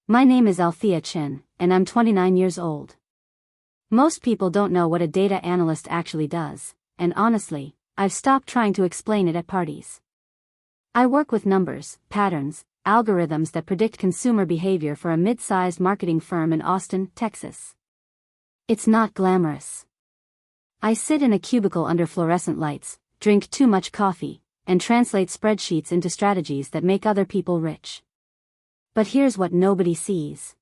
My name is Althea Chen, and I'm 29 years old. Most people don't know what a data analyst actually does, and honestly, I've stopped trying to explain it at parties. I work with numbers, patterns, algorithms that predict consumer behavior for a mid-sized marketing firm in Austin, Texas. It's not glamorous. I sit in a cubicle under fluorescent lights, drink too much coffee, and translate spreadsheets into strategies that make other people rich. But here's what nobody sees.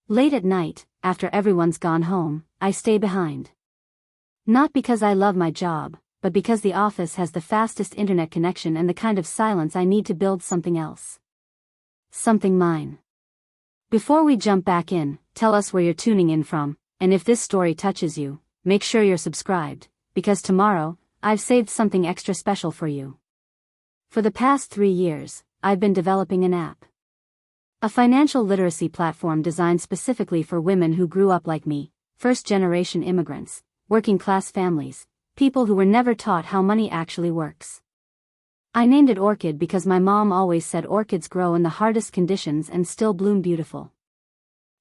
Late at night, after everyone's gone home, I stay behind. Not because I love my job, but because the office has the fastest internet connection and the kind of silence I need to build something else. Something mine. Before we jump back in, tell us where you're tuning in from, and if this story touches you, make sure you're subscribed, because tomorrow, I've saved something extra special for you. For the past 3 years, I've been developing an app. A financial literacy platform designed specifically for women who grew up like me, first-generation immigrants, working-class families, people who were never taught how money actually works. I named it Orchid because my mom always said orchids grow in the hardest conditions and still bloom beautiful.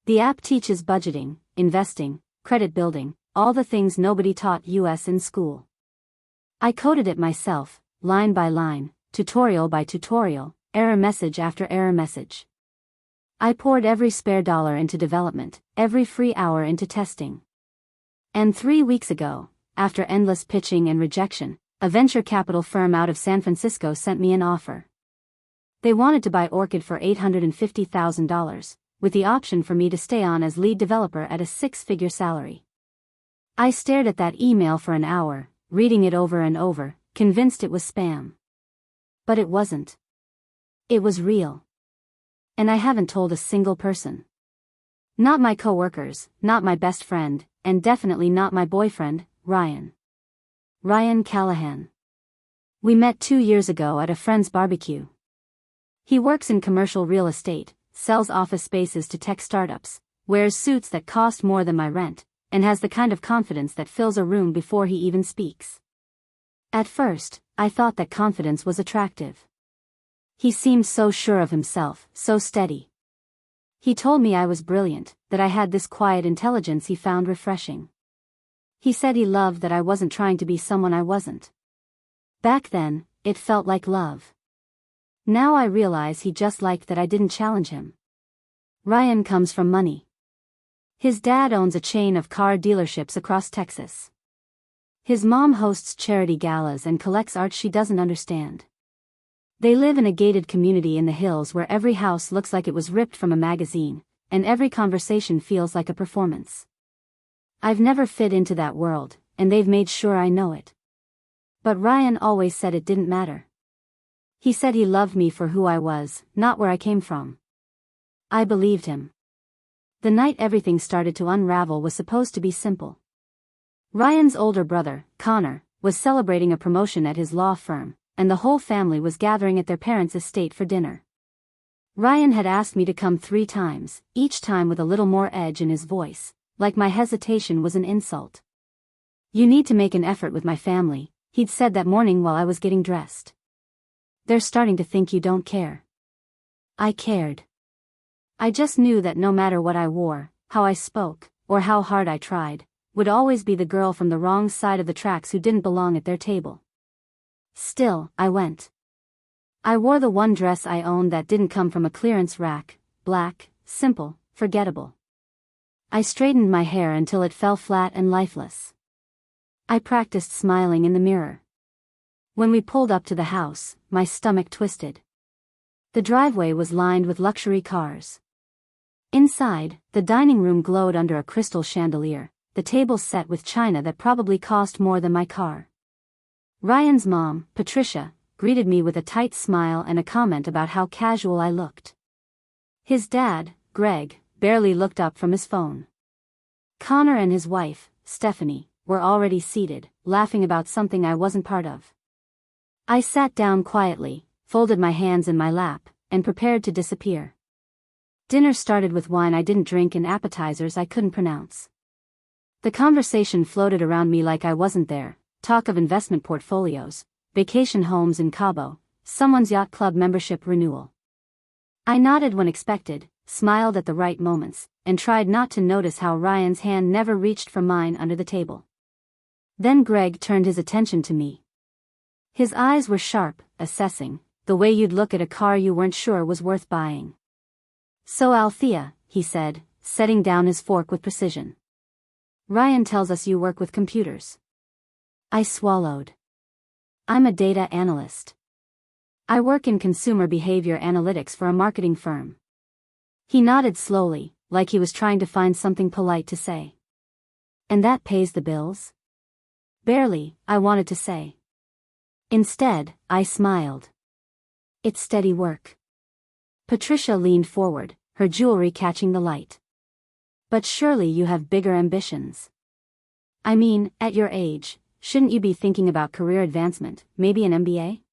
The app teaches budgeting, investing, credit building, all the things nobody taught us in school. I coded it myself, line by line, tutorial by tutorial, error message after error message. I poured every spare dollar into development, every free hour into testing. And 3 weeks ago, after endless pitching and rejection, a venture capital firm out of San Francisco sent me an offer. They wanted to buy Orchid for $850,000, with the option for me to stay on as lead developer at a 6-figure salary. I stared at that email for an hour, reading it over and over, convinced it was spam. But it wasn't. It was real. And I haven't told a single person. Not my coworkers, not my best friend, and definitely not my boyfriend, Ryan. Ryan Callahan. We met 2 years ago at a friend's barbecue. He works in commercial real estate, sells office spaces to tech startups, wears suits that cost more than my rent, and has the kind of confidence that fills a room before he even speaks. At first, I thought that confidence was attractive. He seemed so sure of himself, so steady. He told me I was brilliant, that I had this quiet intelligence he found refreshing. He said he loved that I wasn't trying to be someone I wasn't. Back then, it felt like love. Now I realize he just liked that I didn't challenge him. Ryan comes from money. His dad owns a chain of car dealerships across Texas. His mom hosts charity galas and collects art she doesn't understand. They live in a gated community in the hills where every house looks like it was ripped from a magazine, and every conversation feels like a performance. I've never fit into that world, and they've made sure I know it. But Ryan always said it didn't matter. He said he loved me for who I was, not where I came from. I believed him. The night everything started to unravel was supposed to be simple. Ryan's older brother, Connor, was celebrating a promotion at his law firm, and the whole family was gathering at their parents' estate for dinner. Ryan had asked me to come 3 times, each time with a little more edge in his voice, like my hesitation was an insult. "You need to make an effort with my family," he'd said that morning while I was getting dressed. "They're starting to think you don't care." I cared. I just knew that no matter what I wore, how I spoke, or how hard I tried, would always be the girl from the wrong side of the tracks who didn't belong at their table. Still, I went. I wore the one dress I owned that didn't come from a clearance rack, black, simple, forgettable. I straightened my hair until it fell flat and lifeless. I practiced smiling in the mirror. When we pulled up to the house, my stomach twisted. The driveway was lined with luxury cars. Inside, the dining room glowed under a crystal chandelier, the table set with china that probably cost more than my car. Ryan's mom, Patricia, greeted me with a tight smile and a comment about how casual I looked. His dad, Greg, barely looked up from his phone. Connor and his wife, Stephanie, were already seated, laughing about something I wasn't part of. I sat down quietly, folded my hands in my lap, and prepared to disappear. Dinner started with wine I didn't drink and appetizers I couldn't pronounce. The conversation floated around me like I wasn't there, talk of investment portfolios, vacation homes in Cabo, someone's yacht club membership renewal. I nodded when expected, smiled at the right moments, and tried not to notice how Ryan's hand never reached for mine under the table. Then Greg turned his attention to me. His eyes were sharp, assessing, the way you'd look at a car you weren't sure was worth buying. "So Althea," he said, setting down his fork with precision. "Ryan tells us you work with computers." I swallowed. "I'm a data analyst. I work in consumer behavior analytics for a marketing firm." He nodded slowly, like he was trying to find something polite to say. "And that pays the bills?" "Barely," I wanted to say. Instead, I smiled. "It's steady work." Patricia leaned forward, her jewelry catching the light. "But surely you have bigger ambitions. I mean, at your age, shouldn't you be thinking about career advancement, maybe an MBA?"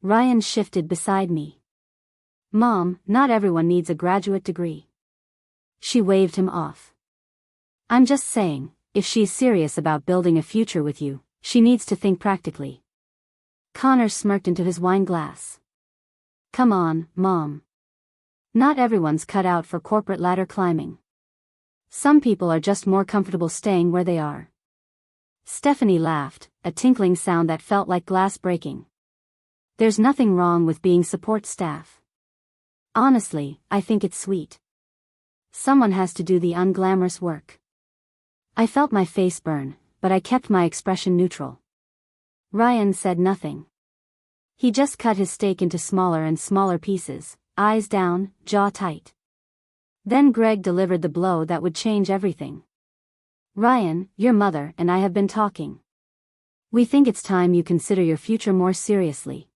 Ryan shifted beside me. "Mom, not everyone needs a graduate degree." She waved him off. "I'm just saying, if she's serious about building a future with you, she needs to think practically." Connor smirked into his wine glass. "Come on, Mom. Not everyone's cut out for corporate ladder climbing. Some people are just more comfortable staying where they are." Stephanie laughed, a tinkling sound that felt like glass breaking. "There's nothing wrong with being support staff. Honestly, I think it's sweet. Someone has to do the unglamorous work." I felt my face burn, but I kept my expression neutral. Ryan said nothing. He just cut his steak into smaller and smaller pieces, eyes down, jaw tight. Then Greg delivered the blow that would change everything. "Ryan, your mother and I have been talking. We think it's time you consider your future more seriously.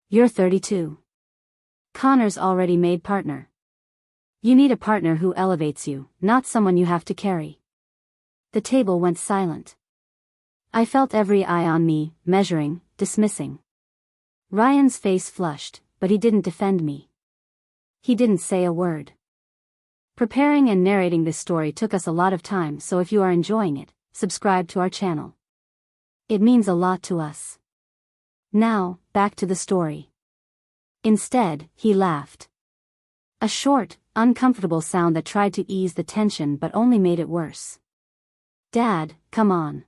You're 32. Connor's already made partner. You need a partner who elevates you, not someone you have to carry." The table went silent. I felt every eye on me, measuring, dismissing. Ryan's face flushed, but he didn't defend me. He didn't say a word. Preparing and narrating this story took us a lot of time, so if you are enjoying it, subscribe to our channel. It means a lot to us. Now, back to the story. Instead, he laughed. A short, uncomfortable sound that tried to ease the tension but only made it worse. "Dad, come on.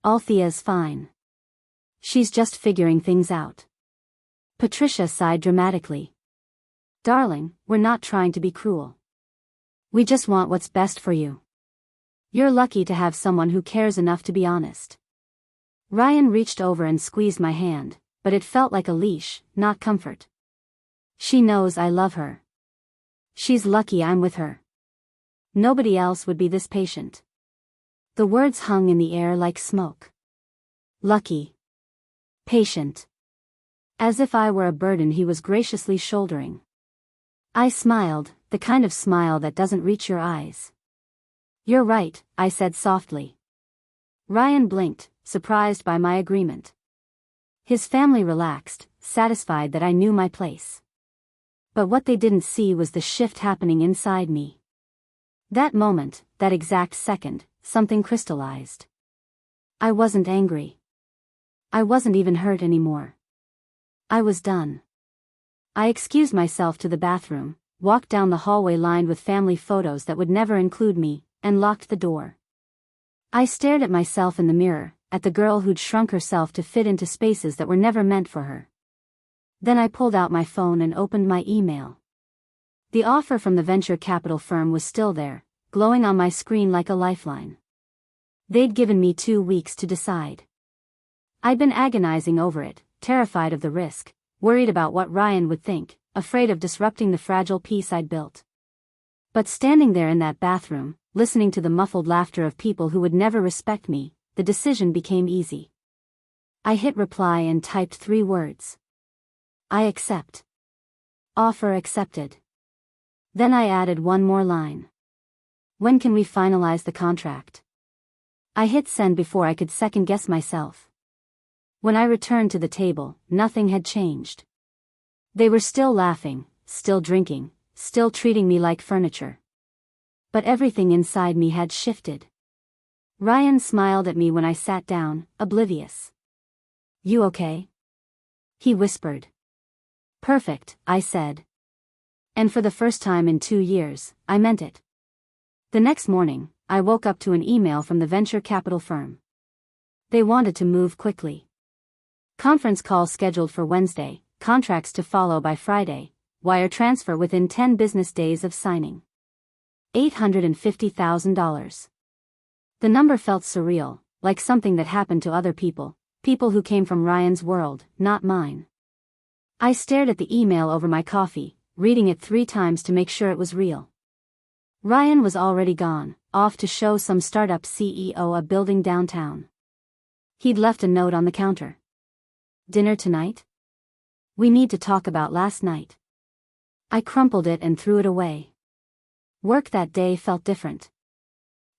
Althea's fine. She's just figuring things out." Patricia sighed dramatically. "Darling, we're not trying to be cruel. We just want what's best for you. You're lucky to have someone who cares enough to be honest." Ryan reached over and squeezed my hand, but it felt like a leash, not comfort. "She knows I love her. She's lucky I'm with her. Nobody else would be this patient." The words hung in the air like smoke. Lucky. Patient. As if I were a burden he was graciously shouldering. I smiled, the kind of smile that doesn't reach your eyes. "You're right," I said softly. Ryan blinked, surprised by my agreement. His family relaxed, satisfied that I knew my place. But what they didn't see was the shift happening inside me. That moment, that exact second, something crystallized. I wasn't angry. I wasn't even hurt anymore. I was done. I excused myself to the bathroom, walked down the hallway lined with family photos that would never include me, and locked the door. I stared at myself in the mirror, at the girl who'd shrunk herself to fit into spaces that were never meant for her. Then I pulled out my phone and opened my email. The offer from the venture capital firm was still there, glowing on my screen like a lifeline. They'd given me 2 weeks to decide. I'd been agonizing over it, terrified of the risk, worried about what Ryan would think, afraid of disrupting the fragile peace I'd built. But standing there in that bathroom, listening to the muffled laughter of people who would never respect me, the decision became easy. I hit reply and typed 3 words. I accept. Offer accepted. Then I added one more line. When can we finalize the contract? I hit send before I could second-guess myself. When I returned to the table, nothing had changed. They were still laughing, still drinking, still treating me like furniture. But everything inside me had shifted. Ryan smiled at me when I sat down, oblivious. "You okay?" he whispered. "Perfect," I said. And for the first time in 2 years, I meant it. The next morning, I woke up to an email from the venture capital firm. They wanted to move quickly. Conference call scheduled for Wednesday, contracts to follow by Friday, wire transfer within 10 business days of signing. $850,000. The number felt surreal, like something that happened to other people who came from Ryan's world, not mine. I stared at the email over my coffee, reading it 3 times to make sure it was real. Ryan was already gone, off to show some startup CEO a building downtown. He'd left a note on the counter. Dinner tonight? We need to talk about last night. I crumpled it and threw it away. Work that day felt different.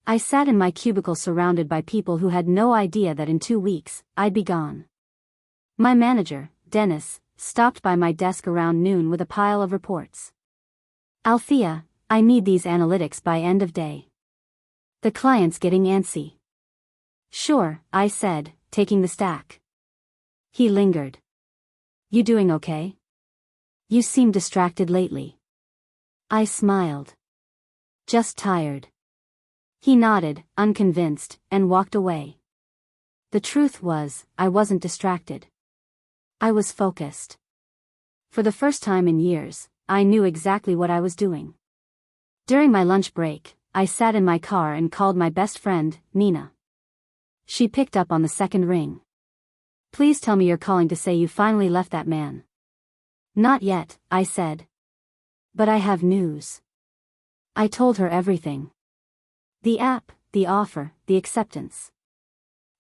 I sat in my cubicle surrounded by people who had no idea that in 2 weeks, I'd be gone. My manager, Dennis, stopped by my desk around noon with a pile of reports. Althea, I need these analytics by end of day. The client's getting antsy. Sure, I said, taking the stack. He lingered. You doing okay? You seem distracted lately. I smiled. Just tired. He nodded, unconvinced, and walked away. The truth was, I wasn't distracted. I was focused. For the first time in years, I knew exactly what I was doing. During my lunch break, I sat in my car and called my best friend, Nina. She picked up on the second ring. Please tell me you're calling to say you finally left that man. Not yet, I said. But I have news. I told her everything. The app, the offer, the acceptance.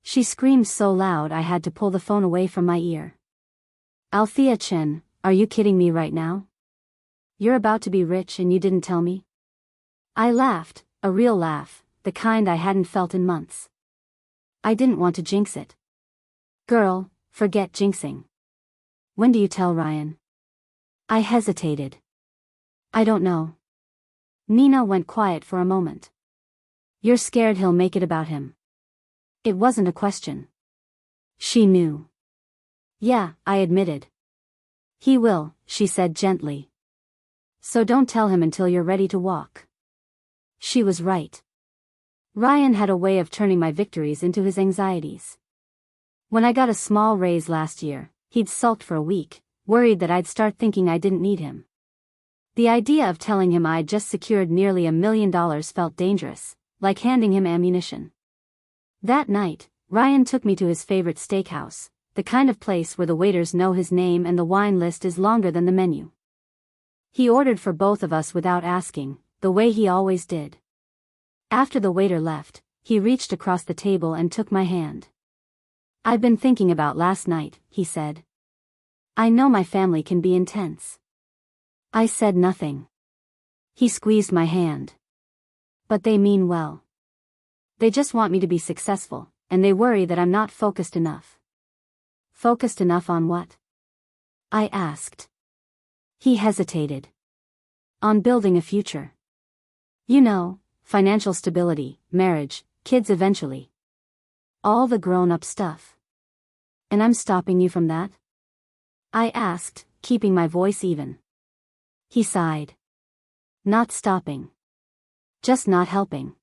She screamed so loud I had to pull the phone away from my ear. Althea Chen, are you kidding me right now? You're about to be rich and you didn't tell me? I laughed, a real laugh, the kind I hadn't felt in months. I didn't want to jinx it. Girl, forget jinxing. When do you tell Ryan? I hesitated. I don't know. Nina went quiet for a moment. You're scared he'll make it about him. It wasn't a question. She knew. Yeah, I admitted. He will, she said gently. So don't tell him until you're ready to walk. She was right. Ryan had a way of turning my victories into his anxieties. When I got a small raise last year, he'd sulked for a week, worried that I'd start thinking I didn't need him. The idea of telling him I'd just secured nearly $1 million felt dangerous, like handing him ammunition. That night, Ryan took me to his favorite steakhouse, the kind of place where the waiters know his name and the wine list is longer than the menu. He ordered for both of us without asking, the way he always did. After the waiter left, he reached across the table and took my hand. I've been thinking about last night, he said. I know my family can be intense. I said nothing. He squeezed my hand. But they mean well. They just want me to be successful, and they worry that I'm not focused enough. Focused enough on what? I asked. He hesitated. On building a future. You know, financial stability, marriage, kids eventually. All the grown-up stuff. And I'm stopping you from that? I asked, keeping my voice even. He sighed. Not stopping. Just not helping.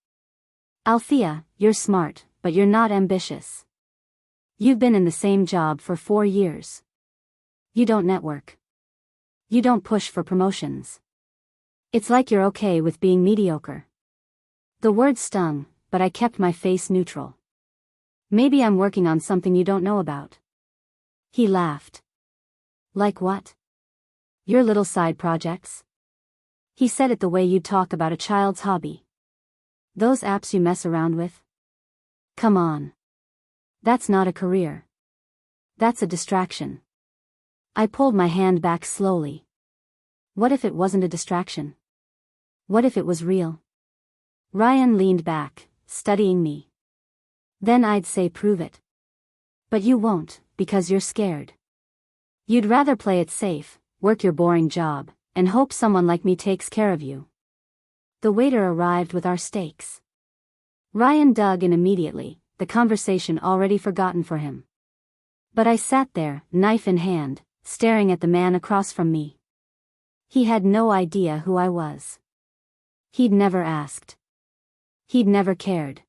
Althea, you're smart, but you're not ambitious. You've been in the same job for 4 years. You don't network. You don't push for promotions. It's like you're okay with being mediocre. The word stung, but I kept my face neutral. Maybe I'm working on something you don't know about. He laughed. Like what? Your little side projects? He said it the way you'd talk about a child's hobby. Those apps you mess around with? Come on. That's not a career. That's a distraction. I pulled my hand back slowly. What if it wasn't a distraction? What if it was real? Ryan leaned back, studying me. Then I'd say prove it. But you won't, because you're scared. You'd rather play it safe, work your boring job, and hope someone like me takes care of you. The waiter arrived with our steaks. Ryan dug in immediately, the conversation already forgotten for him. But I sat there, knife in hand, staring at the man across from me. He had no idea who I was. He'd never asked. He'd never cared.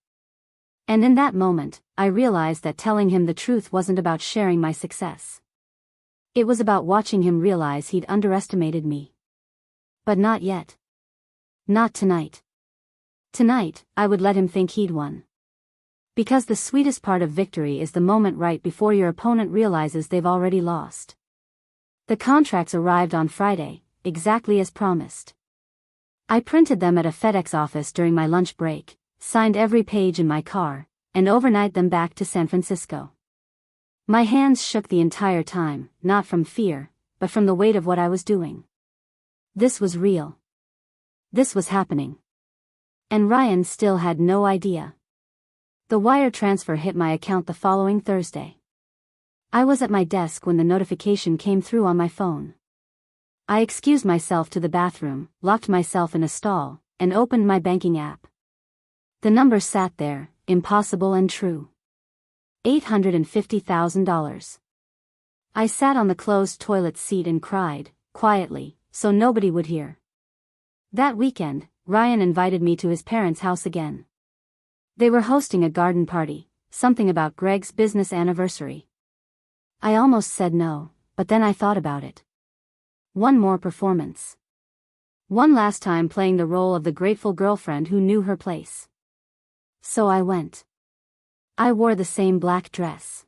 And in that moment, I realized that telling him the truth wasn't about sharing my success. It was about watching him realize he'd underestimated me. But not yet. Not tonight. Tonight, I would let him think he'd won. Because the sweetest part of victory is the moment right before your opponent realizes they've already lost. The contracts arrived on Friday, exactly as promised. I printed them at a FedEx office during my lunch break, signed every page in my car, and overnight them back to San Francisco. My hands shook the entire time, not from fear, but from the weight of what I was doing. This was real. This was happening. And Ryan still had no idea. The wire transfer hit my account the following Thursday. I was at my desk when the notification came through on my phone. I excused myself to the bathroom, locked myself in a stall, and opened my banking app. The number sat there, impossible and true. $850,000. I sat on the closed toilet seat and cried, quietly, so nobody would hear. That weekend, Ryan invited me to his parents' house again. They were hosting a garden party, something about Greg's business anniversary. I almost said no, but then I thought about it. One more performance. One last time playing the role of the grateful girlfriend who knew her place. So I went. I wore the same black dress.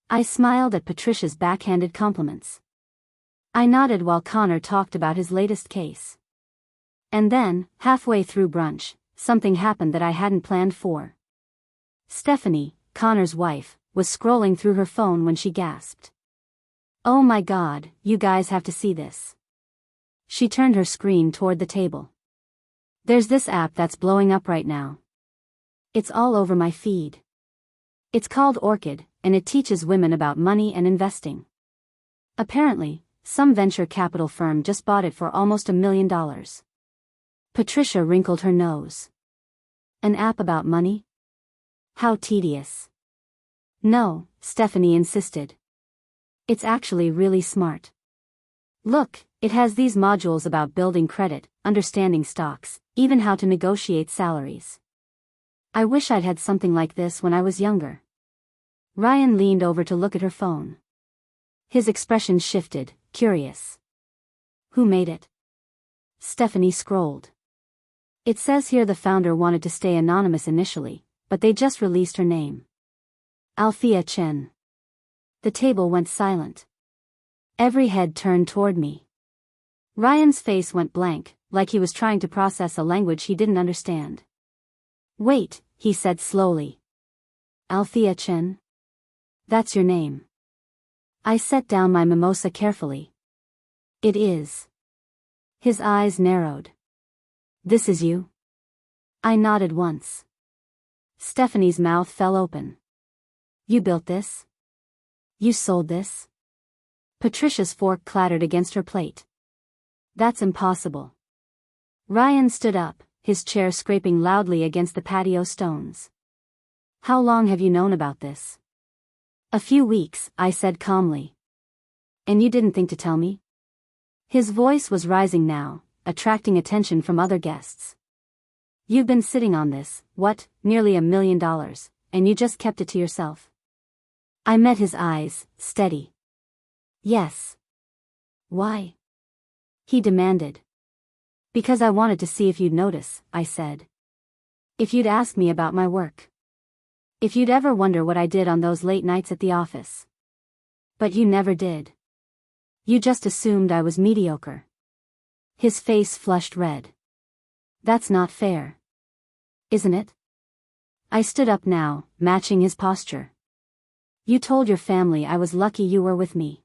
I smiled at Patricia's backhanded compliments. I nodded while Connor talked about his latest case. And then, halfway through brunch, something happened that I hadn't planned for. Stephanie, Connor's wife, was scrolling through her phone when she gasped. "Oh my God, you guys have to see this." She turned her screen toward the table. "There's this app that's blowing up right now. It's all over my feed. It's called Orchid, and it teaches women about money and investing. Apparently, some venture capital firm just bought it for almost $1 million. Patricia wrinkled her nose. An app about money? How tedious. No, Stephanie insisted. It's actually really smart. Look, it has these modules about building credit, understanding stocks, even how to negotiate salaries. I wish I'd had something like this when I was younger." Ryan leaned over to look at her phone. His expression shifted, curious. "Who made it?" Stephanie scrolled. "It says here the founder wanted to stay anonymous initially, but they just released her name. Althea Chen." The table went silent. Every head turned toward me. Ryan's face went blank, like he was trying to process a language he didn't understand. "Wait," he said slowly. "Althea Chen? That's your name." I set down my mimosa carefully. "It is." His eyes narrowed. "This is you?" I nodded once. Stephanie's mouth fell open. "You built this? You sold this?" Patricia's fork clattered against her plate. "That's impossible." Ryan stood up, his chair scraping loudly against the patio stones. "How long have you known about this?" "A few weeks," I said calmly. "And you didn't think to tell me?" His voice was rising now, attracting attention from other guests. "You've been sitting on this, what, nearly $1 million, and you just kept it to yourself?" I met his eyes, steady. "Yes." "Why?" he demanded. "Because I wanted to see if you'd notice," I said. "If you'd ask me about my work. If you'd ever wonder what I did on those late nights at the office. But you never did. You just assumed I was mediocre." His face flushed red. "That's not fair. Isn't it?" I stood up now, matching his posture. "You told your family I was lucky you were with me.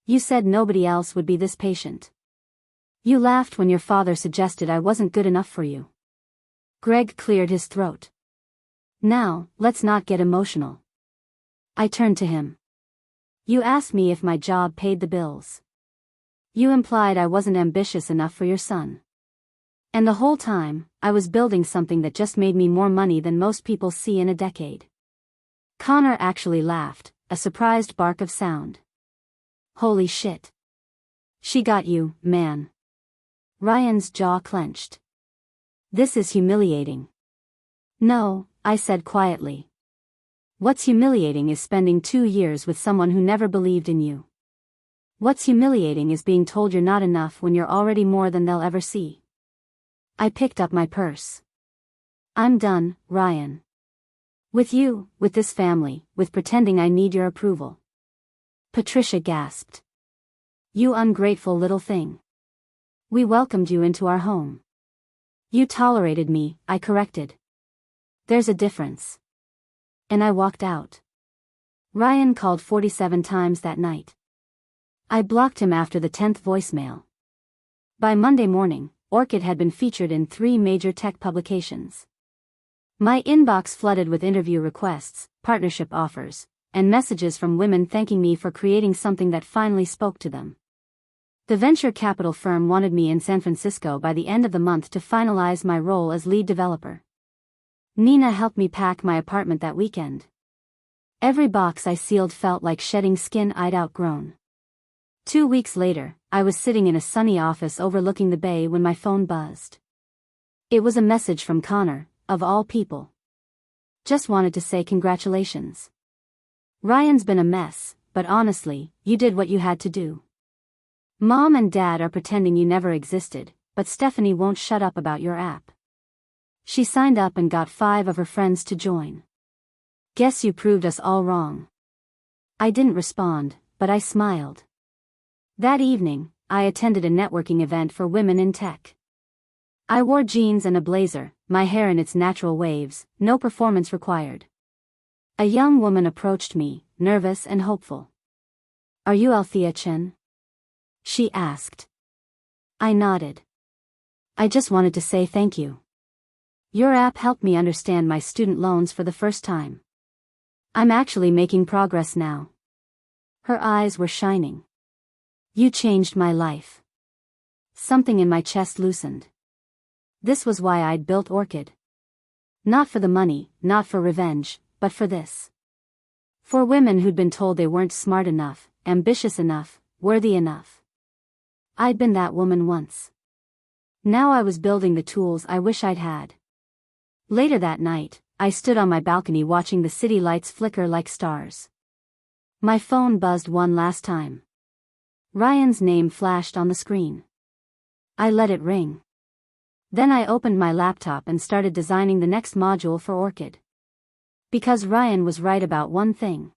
You said nobody else would be this patient. You laughed when your father suggested I wasn't good enough for you." Greg cleared his throat. "Now, let's not get emotional." I turned to him. "You asked me if my job paid the bills. You implied I wasn't ambitious enough for your son. And the whole time, I was building something that just made me more money than most people see in a decade." Connor actually laughed, a surprised bark of sound. "Holy shit. She got you, man. Ryan's jaw clenched. This is humiliating. No, I said quietly. What's humiliating is spending 2 years with someone who never believed in you. What's humiliating is being told you're not enough when you're already more than they'll ever see. I picked up my purse. I'm done, Ryan. With you, with this family, with pretending I need your approval. Patricia gasped. You ungrateful little thing. We welcomed you into our home. You tolerated me, I corrected. There's a difference. And I walked out. Ryan called 47 times that night. I blocked him after the 10th voicemail. By Monday morning, Orchid had been featured in 3 major tech publications. My inbox flooded with interview requests, partnership offers, and messages from women thanking me for creating something that finally spoke to them. The venture capital firm wanted me in San Francisco by the end of the month to finalize my role as lead developer. Nina helped me pack my apartment that weekend. Every box I sealed felt like shedding skin I'd outgrown. 2 weeks later, I was sitting in a sunny office overlooking the bay when my phone buzzed. It was a message from Connor, of all people. Just wanted to say congratulations. Ryan's been a mess, but honestly, you did what you had to do. Mom and Dad are pretending you never existed, but Stephanie won't shut up about your app. She signed up and got 5 of her friends to join. Guess you proved us all wrong. I didn't respond, but I smiled. That evening, I attended a networking event for women in tech. I wore jeans and a blazer, my hair in its natural waves, no performance required. A young woman approached me, nervous and hopeful. Are you Althea Chen? She asked. I nodded. I just wanted to say thank you. Your app helped me understand my student loans for the first time. I'm actually making progress now. Her eyes were shining. You changed my life. Something in my chest loosened. This was why I'd built Orchid. Not for the money, not for revenge, but for this. For women who'd been told they weren't smart enough, ambitious enough, worthy enough. I'd been that woman once. Now I was building the tools I wish I'd had. Later that night, I stood on my balcony watching the city lights flicker like stars. My phone buzzed one last time. Ryan's name flashed on the screen. I let it ring. Then I opened my laptop and started designing the next module for Orchid. Because Ryan was right about one thing.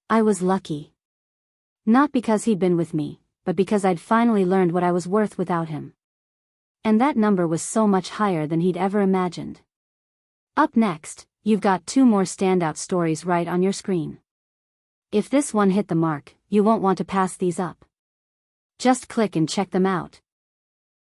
I was lucky. Not because he'd been with me, but because I'd finally learned what I was worth without him. And that number was so much higher than he'd ever imagined. Up next, you've got 2 more standout stories right on your screen. If this one hit the mark, you won't want to pass these up. Just click and check them out.